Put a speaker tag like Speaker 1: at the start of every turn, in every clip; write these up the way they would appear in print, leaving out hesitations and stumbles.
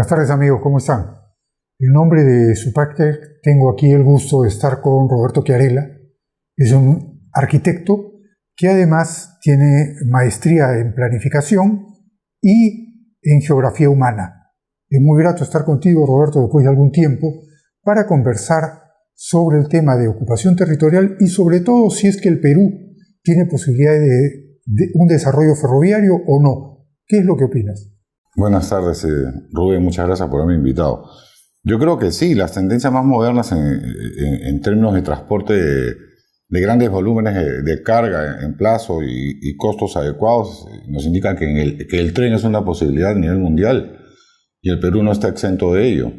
Speaker 1: Buenas tardes, amigos, ¿cómo están? En nombre de Supacter tengo aquí el gusto de estar con Roberto Chiarella. Es un arquitecto que además tiene maestría en planificación y en geografía humana. Es muy grato estar contigo, Roberto, después de algún tiempo, para conversar sobre el tema de ocupación territorial y sobre todo si es que el Perú tiene posibilidades de un desarrollo ferroviario o no. ¿Qué es lo que opinas?
Speaker 2: Buenas tardes, Rubén, muchas gracias por haberme invitado. Yo creo que sí, las tendencias más modernas en términos de transporte de grandes volúmenes de carga en plazo y costos adecuados nos indican que el tren es una posibilidad a nivel mundial y el Perú no está exento de ello.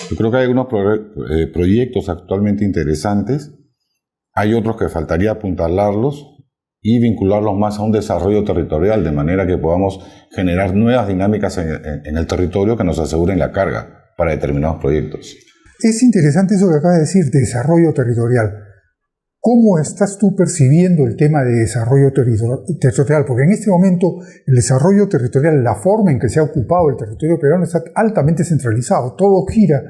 Speaker 2: Yo creo que hay algunos proyectos actualmente interesantes, hay otros que faltaría apuntalarlos y vincularlos más a un desarrollo territorial, de manera que podamos generar nuevas dinámicas en el territorio que nos aseguren la carga para determinados proyectos.
Speaker 1: Es interesante eso que acaba de decir, desarrollo territorial. ¿Cómo estás tú percibiendo el tema de desarrollo territorial? Porque en este momento el desarrollo territorial, la forma en que se ha ocupado el territorio peruano está altamente centralizado. Todo gira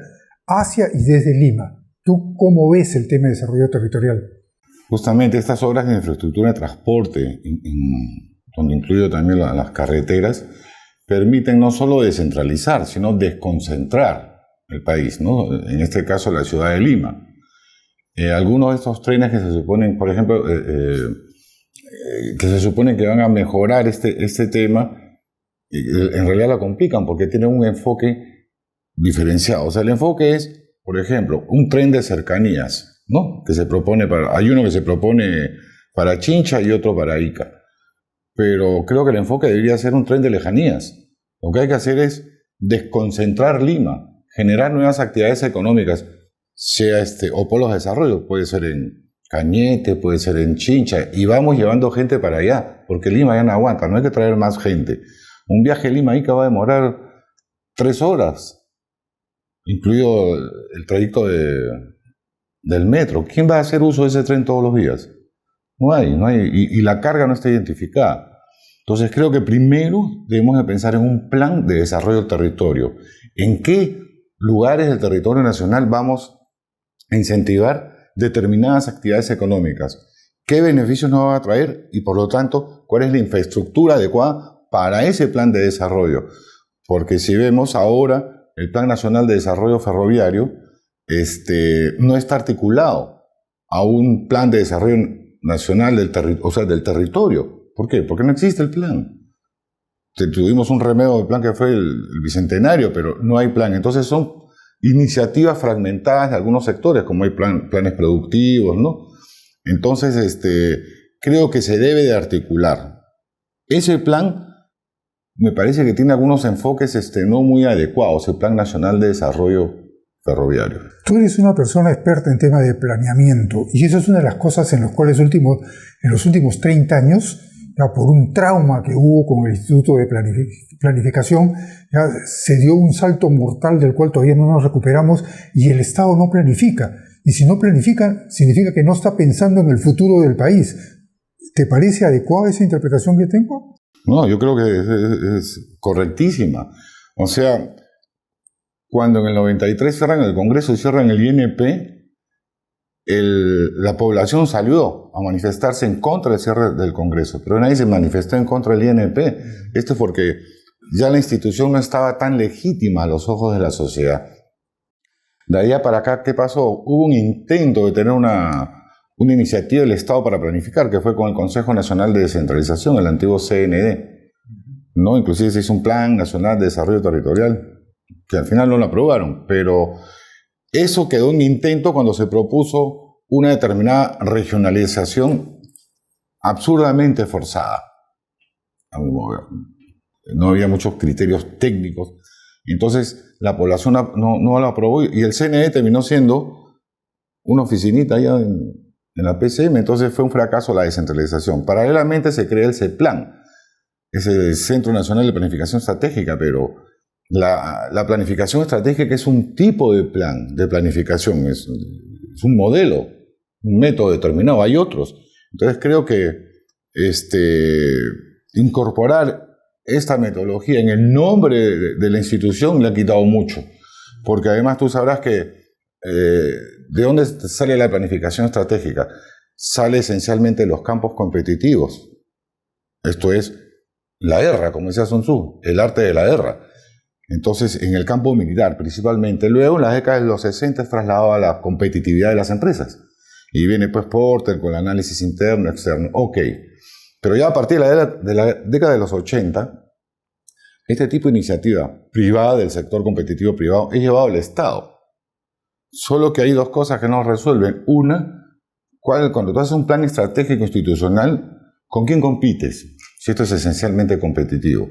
Speaker 1: hacia y desde Lima. ¿Tú cómo ves el tema de desarrollo territorial?
Speaker 2: Justamente estas obras de infraestructura de transporte, donde incluyo también las carreteras, permiten no solo descentralizar, sino desconcentrar el país, ¿no? En este caso la ciudad de Lima. Algunos de estos trenes que se suponen, por ejemplo, que se suponen que van a mejorar este tema, en realidad la complican porque tienen un enfoque diferenciado. O sea, el enfoque es, por ejemplo, un tren de cercanías, ¿no? Que se propone hay uno que se propone para Chincha y otro para Ica. Pero creo que el enfoque debería ser un tren de lejanías. Lo que hay que hacer es desconcentrar Lima, generar nuevas actividades económicas, sea o polos de desarrollo, puede ser en Cañete, puede ser en Chincha, y vamos llevando gente para allá, porque Lima ya no aguanta, no hay que traer más gente. Un viaje Lima-Ica va a demorar 3 horas, incluido el trayecto del metro. ¿Quién va a hacer uso de ese tren todos los días? No hay, y la carga no está identificada. Entonces creo que primero debemos de pensar en un plan de desarrollo del territorio. ¿En qué lugares del territorio nacional vamos a incentivar determinadas actividades económicas? ¿Qué beneficios nos va a traer? Y por lo tanto, ¿cuál es la infraestructura adecuada para ese plan de desarrollo? Porque si vemos ahora, el Plan Nacional de Desarrollo Ferroviario no está articulado a un plan de desarrollo nacional del territorio. ¿Por qué? Porque no existe el plan. Tuvimos un remedio del plan que fue el Bicentenario, pero no hay plan. Entonces son iniciativas fragmentadas de algunos sectores, como hay planes productivos, ¿no? Entonces, creo que se debe de articular. Ese plan me parece que tiene algunos enfoques no muy adecuados, el Plan Nacional de Desarrollo Ferroviario.
Speaker 1: Tú eres una persona experta en tema de planeamiento y eso es una de las cosas en las cuales en los últimos 30 años, por un trauma que hubo con el Instituto de Planificación, ya se dio un salto mortal del cual todavía no nos recuperamos y el Estado no planifica. Y si no planifica, significa que no está pensando en el futuro del país. ¿Te parece adecuada esa interpretación que tengo?
Speaker 2: No, yo creo que es correctísima. O sea, cuando en el 93 cierran el Congreso y cierran el INP, la población salió a manifestarse en contra del cierre del Congreso, pero nadie se manifestó en contra del INP. Esto es porque ya la institución no estaba tan legítima a los ojos de la sociedad. De allá para acá, ¿qué pasó? Hubo un intento de tener una iniciativa del Estado para planificar, que fue con el Consejo Nacional de Descentralización, el antiguo CND, ¿no? Inclusive se hizo un Plan Nacional de Desarrollo Territorial, que al final no lo aprobaron, pero eso quedó en intento cuando se propuso una determinada regionalización absurdamente forzada. No había muchos criterios técnicos. Entonces la población no lo aprobó y el CNE terminó siendo una oficinita allá en la PCM. Entonces fue un fracaso la descentralización. Paralelamente se crea el CEPLAN, ese Centro Nacional de Planificación Estratégica, pero la planificación estratégica es un tipo de plan de planificación, es un modelo, un método determinado, hay otros. Entonces creo que incorporar esta metodología en el nombre de la institución le ha quitado mucho. Porque además tú sabrás que ¿de dónde sale la planificación estratégica? Sale esencialmente de los campos competitivos. Esto es la guerra, como decía Sun Tzu, el arte de la guerra. Entonces, en el campo militar principalmente. Luego, en las décadas de los 60, es trasladado a la competitividad de las empresas. Y viene pues Porter con el análisis interno, externo. Ok. Pero ya a partir de la década de los 80, este tipo de iniciativa privada del sector competitivo privado es llevado al Estado. Solo que hay dos cosas que no resuelven. Una, cuando tú haces un plan estratégico institucional, ¿con quién compites? Si esto es esencialmente competitivo.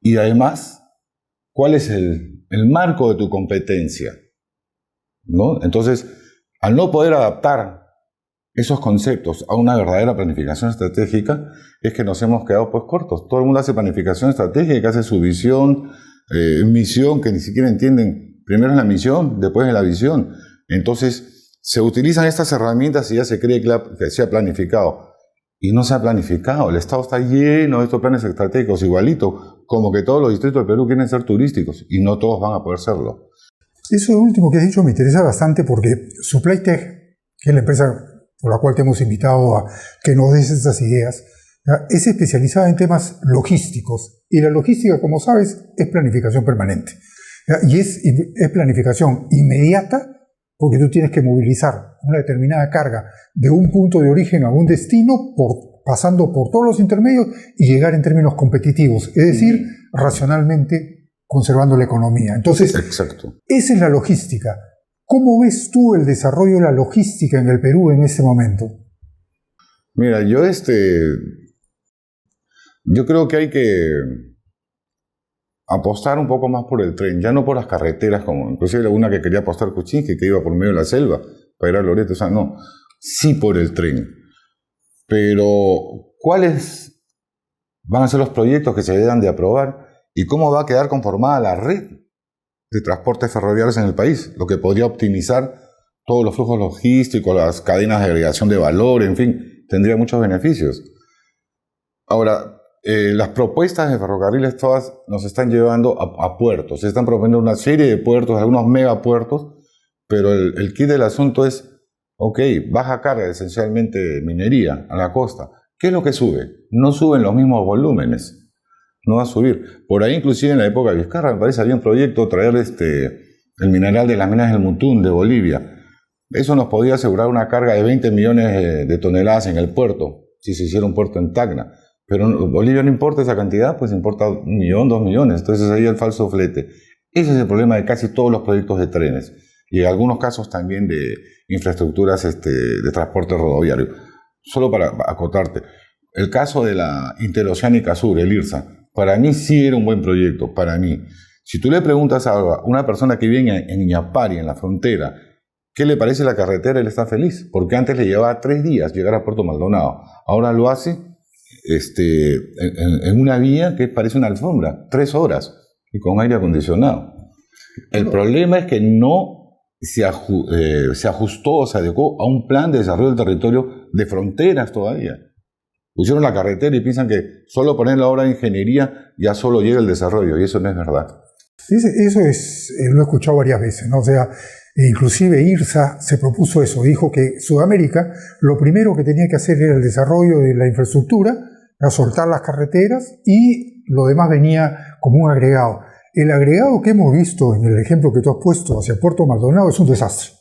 Speaker 2: Y además, ¿cuál es el marco de tu competencia? ¿No? Entonces, al no poder adaptar esos conceptos a una verdadera planificación estratégica, es que nos hemos quedado pues cortos. Todo el mundo hace planificación estratégica, hace su visión, misión, que ni siquiera entienden. Primero es la misión, después es la visión. Entonces, se utilizan estas herramientas y ya se cree que se ha planificado. Y no se ha planificado. El Estado está lleno de estos planes estratégicos, igualito, como que todos los distritos del Perú quieren ser turísticos, y no todos van a poder serlo.
Speaker 1: Eso último que has dicho me interesa bastante porque SupplyTech, que es la empresa por la cual te hemos invitado a que nos des estas ideas, ¿ya?, es especializada en temas logísticos. Y la logística, como sabes, es planificación permanente. ¿Ya? Y es planificación inmediata, porque tú tienes que movilizar una determinada carga de un punto de origen a un destino, pasando por todos los intermedios y llegar en términos competitivos, es decir, racionalmente conservando la economía. Entonces,
Speaker 2: exacto.
Speaker 1: Esa es la logística. ¿Cómo ves tú el desarrollo de la logística en el Perú en este momento?
Speaker 2: Mira, yo creo que hay que apostar un poco más por el tren, ya no por las carreteras, como inclusive una que quería apostar Kuczynski, que iba por medio de la selva para ir a Loreto, o sea, no, sí por el tren. Pero, ¿cuáles van a ser los proyectos que se deban de aprobar y cómo va a quedar conformada la red de transportes ferroviarios en el país? Lo que podría optimizar todos los flujos logísticos, las cadenas de agregación de valor, en fin, tendría muchos beneficios. Ahora, las propuestas de ferrocarriles todas nos están llevando a puertos. Se están proponiendo una serie de puertos, algunos megapuertos, pero el kit del asunto es, ok, baja carga, esencialmente minería, a la costa. ¿Qué es lo que sube? No suben los mismos volúmenes. No va a subir. Por ahí, inclusive en la época de Vizcarra, me parece, había un proyecto traer el mineral de las minas del Muntún, de Bolivia. Eso nos podía asegurar una carga de 20 millones de toneladas en el puerto, si se hiciera un puerto en Tacna. Pero Bolivia no importa esa cantidad, pues importa 1 millón, 2 millones. Entonces ahí el falso flete. Ese es el problema de casi todos los proyectos de trenes. Y en algunos casos también de infraestructuras de transporte rodoviario. Solo para acotarte. El caso de la Interoceánica Sur, el IRSA, para mí sí era un buen proyecto, para mí. Si tú le preguntas a una persona que vive en Iñapari, en la frontera, ¿qué le parece la carretera? Él está feliz, porque antes le llevaba 3 días llegar a Puerto Maldonado. Ahora lo hace en una vía que parece una alfombra, 3 horas, y con aire acondicionado. El problema es que no se ajustó o se adecuó a un plan de desarrollo del territorio de fronteras todavía. Pusieron la carretera y piensan que solo poner la obra de ingeniería ya solo llega el desarrollo, y eso no es verdad.
Speaker 1: Eso lo he escuchado varias veces, ¿no? O sea, inclusive IRSA se propuso eso, dijo que Sudamérica lo primero que tenía que hacer era el desarrollo de la infraestructura, a soltar las carreteras, y lo demás venía como un agregado. El agregado que hemos visto en el ejemplo que tú has puesto hacia Puerto Maldonado es un desastre.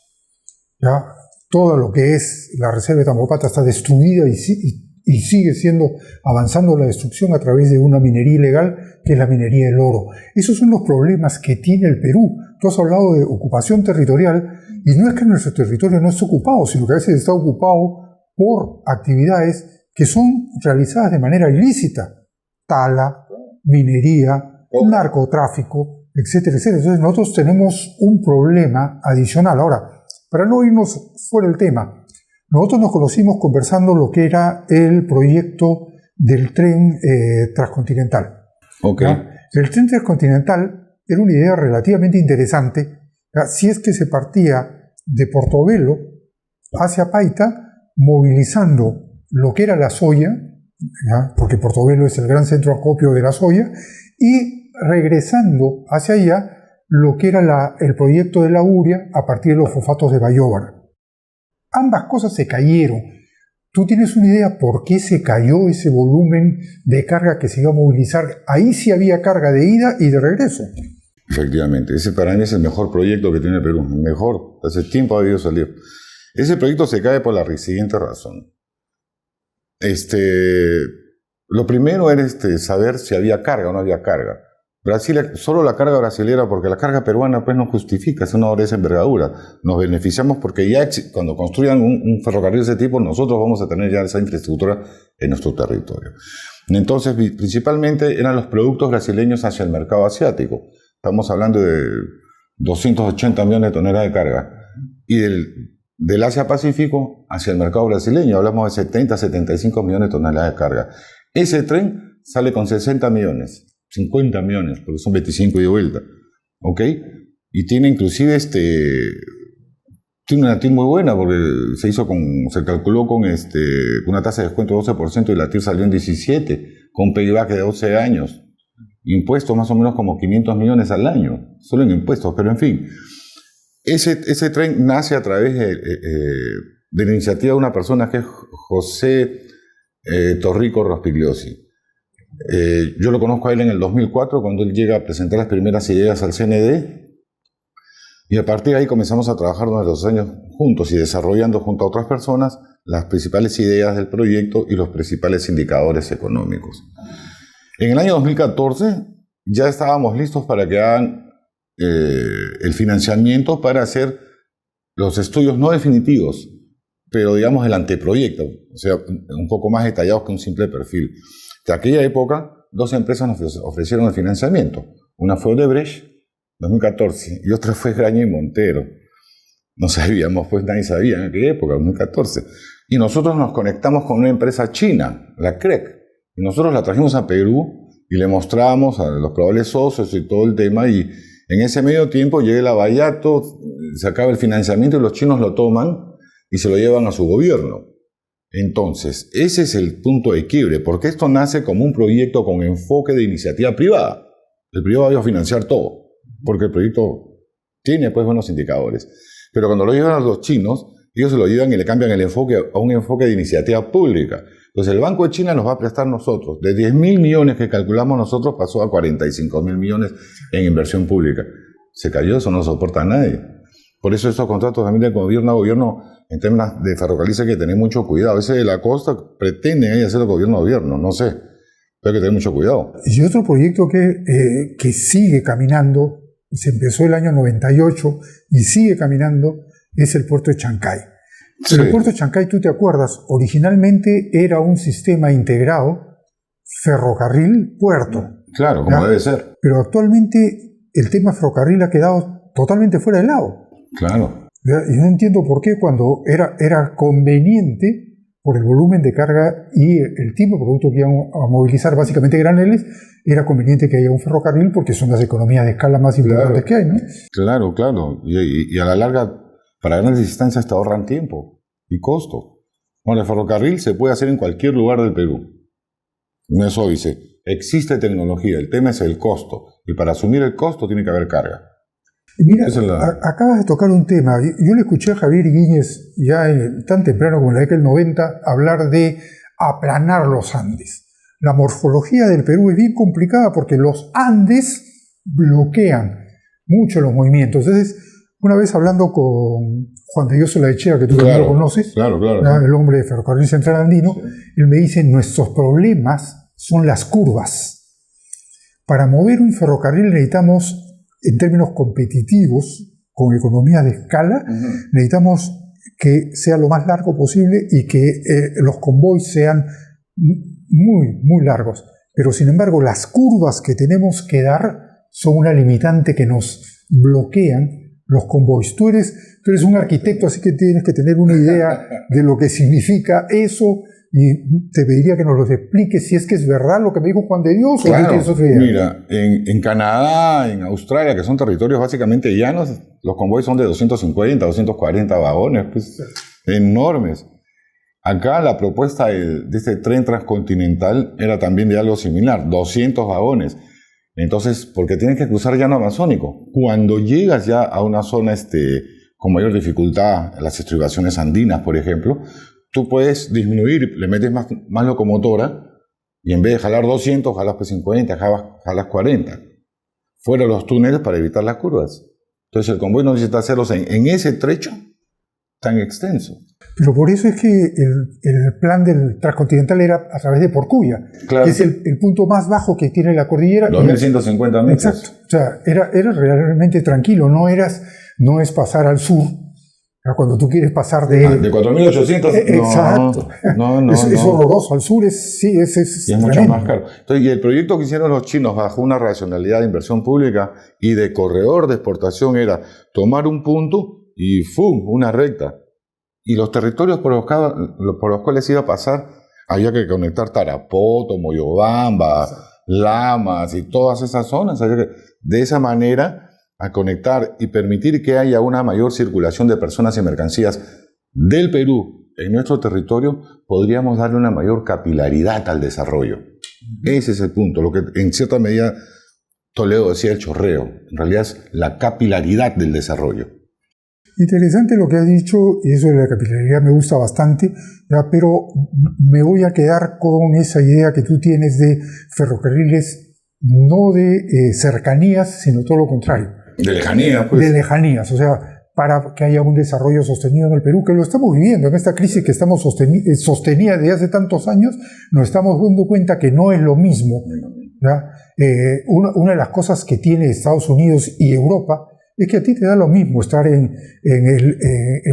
Speaker 1: ¿Ya? Todo lo que es la reserva de Tambopata está destruida y sigue avanzando la destrucción a través de una minería ilegal, que es la minería del oro. Esos son los problemas que tiene el Perú. Tú has hablado de ocupación territorial, y no es que nuestro territorio no esté ocupado, sino que a veces está ocupado por actividades que son realizadas de manera ilícita. Tala, minería, narcotráfico, etcétera, etcétera. Entonces nosotros tenemos un problema adicional. Ahora, para no irnos fuera del tema, nosotros nos conocimos conversando lo que era el proyecto del tren transcontinental.
Speaker 2: Okay.
Speaker 1: ¿Ya? El tren transcontinental era una idea relativamente interesante, ¿ya?, si es que se partía de Portobelo hacia Paita, movilizando lo que era la soya ¿ya? Porque Portobelo es el gran centro de acopio de la soya, y regresando hacia allá lo que era el proyecto de la urea a partir de los fosfatos de Bayóvar. Ambas cosas se cayeron. ¿Tú tienes una idea por qué se cayó ese volumen de carga que se iba a movilizar? Ahí sí había carga de ida y de regreso.
Speaker 2: Efectivamente, ese para mí es el mejor proyecto que tiene Perú, el mejor, hace tiempo ha debido salir. Ese proyecto se cae por la siguiente razón. Lo primero era saber si había carga o no había carga. Brasil, solo la carga brasilera, porque la carga peruana pues no justifica, es una obra de esa envergadura. Nos beneficiamos porque ya cuando construyan un ferrocarril de ese tipo, nosotros vamos a tener ya esa infraestructura en nuestro territorio. Entonces, principalmente eran los productos brasileños hacia el mercado asiático. Estamos hablando de 280 millones de toneladas de carga. Y del Asia-Pacífico hacia el mercado brasileño hablamos de 70 a 75 millones de toneladas de carga. Ese tren sale con 60 millones. 50 millones, porque son 25 y de vuelta, ¿ok? Y tiene inclusive tiene una TIR muy buena, porque se calculó con una tasa de descuento de 12% y la TIR salió en 17, con payback de 12 años. Impuestos más o menos como 500 millones al año, solo en impuestos, pero en fin. Ese tren nace a través de la iniciativa de una persona que es José Torrico Rospigliosi. Yo lo conozco a él en el 2004, cuando él llega a presentar las primeras ideas al CND, y a partir de ahí comenzamos a trabajar durante los años juntos y desarrollando junto a otras personas las principales ideas del proyecto y los principales indicadores económicos. En el año 2014 ya estábamos listos para que hagan el financiamiento para hacer los estudios no definitivos, pero digamos el anteproyecto, o sea, un poco más detallados que un simple perfil. De aquella época, dos empresas nos ofrecieron el financiamiento. Una fue Odebrecht, 2014, y otra fue Graña y Montero. No sabíamos, pues nadie sabía en aquella época, 2014. Y nosotros nos conectamos con una empresa china, la CREC. Y nosotros la trajimos a Perú y le mostramos a los probables socios y todo el tema. Y en ese medio tiempo llega el Lavallato, se acaba el financiamiento y los chinos lo toman y se lo llevan a su gobierno. Entonces, ese es el punto de quiebre, porque esto nace como un proyecto con enfoque de iniciativa privada. El privado va a financiar todo, porque el proyecto tiene pues buenos indicadores. Pero cuando lo llevan a los chinos, ellos se lo llevan y le cambian el enfoque a un enfoque de iniciativa pública. Entonces, el Banco de China nos va a prestar nosotros. De 10.000 millones que calculamos nosotros, pasó a 45.000 millones en inversión pública. Se cayó, eso no lo soporta nadie. Por eso estos contratos también de gobierno a gobierno, en temas de ferrocarriles hay que tener mucho cuidado. Ese de la costa pretende ahí hacerlo gobierno a gobierno, no sé. Pero hay que tener mucho cuidado.
Speaker 1: Y otro proyecto que sigue caminando, se empezó el año 98 y sigue caminando, es el puerto de Chancay. Sí. El puerto de Chancay, tú te acuerdas, originalmente era un sistema integrado ferrocarril-puerto.
Speaker 2: Claro, como debe ser.
Speaker 1: Pero actualmente el tema ferrocarril ha quedado totalmente fuera de lado.
Speaker 2: Claro.
Speaker 1: Y no entiendo por qué cuando era conveniente, por el volumen de carga y el tipo de producto que iban a movilizar, básicamente graneles, era conveniente que haya un ferrocarril porque son las economías de escala más importantes que hay, ¿no?
Speaker 2: Claro, claro. Y a la larga, para grandes distancias te ahorran tiempo y costo. Bueno, el ferrocarril se puede hacer en cualquier lugar del Perú. No es obvio, existe tecnología, el tema es el costo. Y para asumir el costo tiene que haber carga.
Speaker 1: Mira, acabas de tocar un tema. Yo le escuché a Javier Iguíñez ya tan temprano como en la década del 90 hablar de aplanar los Andes. La morfología del Perú es bien complicada porque los Andes bloquean mucho los movimientos. Entonces, una vez hablando con Juan de Dios Olaechea, que tú también lo conoces, el hombre de Ferrocarril Central Andino, sí. Él me dice, nuestros problemas son las curvas. Para mover un ferrocarril necesitamos, en términos competitivos, con economías de escala, necesitamos que sea lo más largo posible y que los convoys sean muy, muy largos. Pero, sin embargo, las curvas que tenemos que dar son una limitante que nos bloquean los convoys. Tú eres un arquitecto, así que tienes que tener una idea de lo que significa eso. Y te pediría que nos lo expliques si es que es verdad lo que me dijo Juan de Dios o
Speaker 2: claro,
Speaker 1: tú tienes otra idea.
Speaker 2: Mira, en Canadá, en Australia, que son territorios básicamente llanos, los convoys son de 250, 240 vagones, pues, enormes. Acá la propuesta de este tren transcontinental era también de algo similar, 200 vagones. Entonces, porque tienes que cruzar llano amazónico. Cuando llegas ya a una zona con mayor dificultad, las estribaciones andinas, por ejemplo, tú puedes disminuir, le metes más locomotora y en vez de jalar 200, jalas P50, jalas 40. Fuera los túneles para evitar las curvas. Entonces el convoy no necesita hacerlos en ese trecho tan extenso.
Speaker 1: Pero por eso es que el plan del transcontinental era a través de Porcuya,
Speaker 2: claro,
Speaker 1: que es el punto más bajo que tiene la cordillera.
Speaker 2: 2150 metros.
Speaker 1: Exacto. O sea, era realmente tranquilo, no es pasar al sur. Cuando tú quieres pasar de
Speaker 2: 4.800,
Speaker 1: exacto.
Speaker 2: No,
Speaker 1: es horroroso. Al sur es
Speaker 2: mucho más caro. Entonces, y el proyecto que hicieron los chinos bajo una racionalidad de inversión pública y de corredor de exportación era tomar un punto y ¡fum!, una recta. Y los territorios por los cuales iba a pasar, había que conectar Tarapoto, Moyobamba, Lamas y todas esas zonas. De esa manera, a conectar y permitir que haya una mayor circulación de personas y mercancías del Perú en nuestro territorio, podríamos darle una mayor capilaridad al desarrollo. Ese es el punto, lo que en cierta medida Toledo decía el chorreo, en realidad es la capilaridad del desarrollo.
Speaker 1: Interesante lo que has dicho, y eso de la capilaridad me gusta bastante, ¿ya? Pero me voy a quedar con esa idea que tú tienes de ferrocarriles, no de cercanías, sino todo lo contrario.
Speaker 2: De lejanías, pues.
Speaker 1: De lejanías, o sea, para que haya un desarrollo sostenido en el Perú, que lo estamos viviendo en esta crisis que estamos sostenida desde hace tantos años, nos estamos dando cuenta que no es lo mismo, ¿ya? Una de las cosas que tiene Estados Unidos y Europa es que a ti te da lo mismo estar en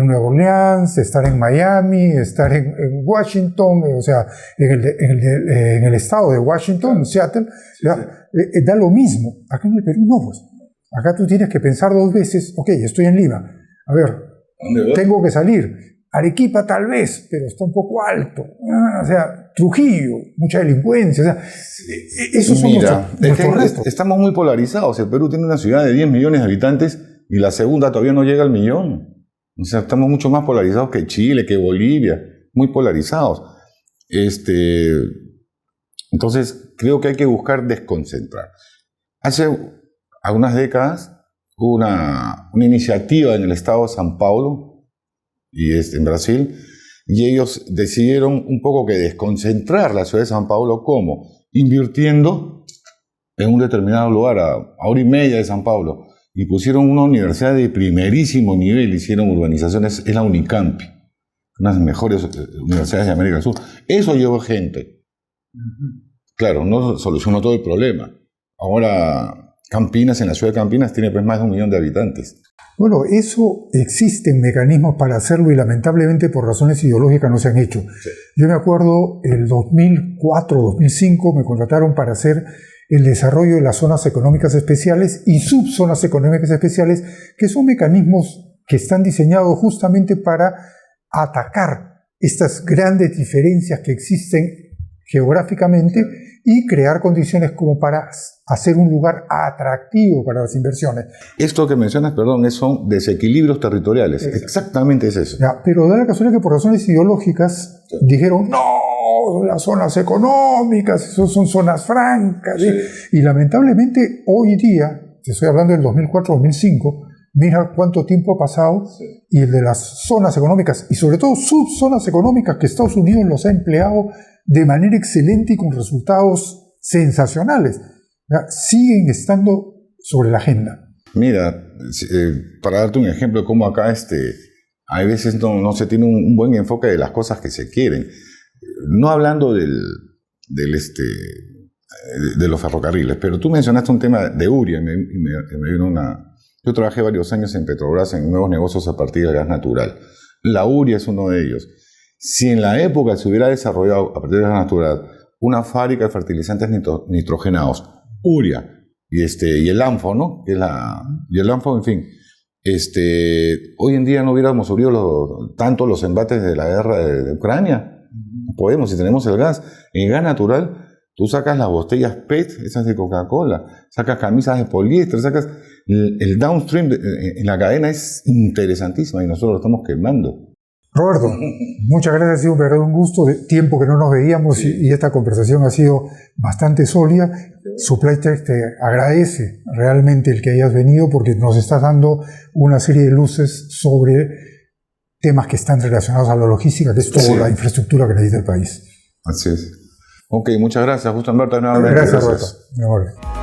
Speaker 1: Nueva Orleans, estar en Miami, estar en Washington, o sea, en el estado de Washington, en Seattle, da lo mismo. Acá en el Perú no, pues. Acá tú tienes que pensar dos veces, ok, estoy en Lima, a ver, tengo que salir. Arequipa tal vez, pero está un poco alto. O sea, Trujillo, mucha delincuencia. O sea, esos son nuestros restos.
Speaker 2: Estamos muy polarizados. El Perú tiene una ciudad de 10 millones de habitantes y la segunda todavía no llega al millón. O sea, estamos mucho más polarizados que Chile, que Bolivia. Muy polarizados. Entonces, creo que hay que buscar desconcentrar. Hace algunas décadas hubo una iniciativa en el estado de São Paulo, y en Brasil, y ellos decidieron un poco que desconcentrar la ciudad de São Paulo. ¿Cómo? Invirtiendo en un determinado lugar, a hora y media de São Paulo, y pusieron una universidad de primerísimo nivel, hicieron urbanizaciones, es la Unicamp, una de las mejores universidades de América del Sur. Eso llevó gente. Claro, no solucionó todo el problema. Ahora Campinas, en la ciudad de Campinas, tiene pues más de 1 millón de habitantes.
Speaker 1: Bueno, eso existen mecanismos para hacerlo y lamentablemente por razones ideológicas no se han hecho. Sí. Yo me acuerdo, el 2004-2005 me contrataron para hacer el desarrollo de las zonas económicas especiales y subzonas económicas especiales, que son mecanismos que están diseñados justamente para atacar estas grandes diferencias que existen geográficamente y crear condiciones como para hacer un lugar atractivo para las inversiones.
Speaker 2: Esto que mencionas, perdón, son desequilibrios territoriales. Exactamente es eso.
Speaker 1: Ya, pero da la casualidad que por razones ideológicas dijeron, no, las zonas económicas, eso son zonas francas. Sí. Y lamentablemente hoy día, te estoy hablando del 2004-2005, mira cuánto tiempo ha pasado, sí. Y el de las zonas económicas, y sobre todo subzonas económicas que Estados Unidos los ha empleado de manera excelente y con resultados sensacionales, ¿ya? Siguen estando sobre la agenda.
Speaker 2: Mira, para darte un ejemplo de cómo acá a veces no se tiene un buen enfoque de las cosas que se quieren. No hablando de los ferrocarriles, pero tú mencionaste un tema de Uria, me vino Yo trabajé varios años en Petrobras en nuevos negocios a partir del gas natural. La Uria es uno de ellos. Si en la época se hubiera desarrollado a partir del gas natural una fábrica de fertilizantes nitrogenados, Uria, y el ANFO, ¿no? Y el ANFO, en fin, hoy en día no hubiéramos sufrido tanto los embates de la guerra de Ucrania. Podemos, si tenemos el gas. En gas natural, tú sacas las botellas PET, esas de Coca-Cola, sacas camisas de poliéster, sacas el downstream en la cadena es interesantísima y nosotros lo estamos quemando.
Speaker 1: Roberto, muchas gracias, ha sido un verdadero gusto, de tiempo que no nos veíamos
Speaker 2: Sí.
Speaker 1: y esta conversación ha sido bastante sólida. SupplyTech te agradece realmente el que hayas venido porque nos estás dando una serie de luces sobre temas que están relacionados a la logística, que es toda
Speaker 2: Sí.
Speaker 1: la infraestructura que necesita el país.
Speaker 2: Así es. Ok, muchas gracias, Justo Alberto. Nuevamente,
Speaker 1: Gracias, Roberto. Muy amable.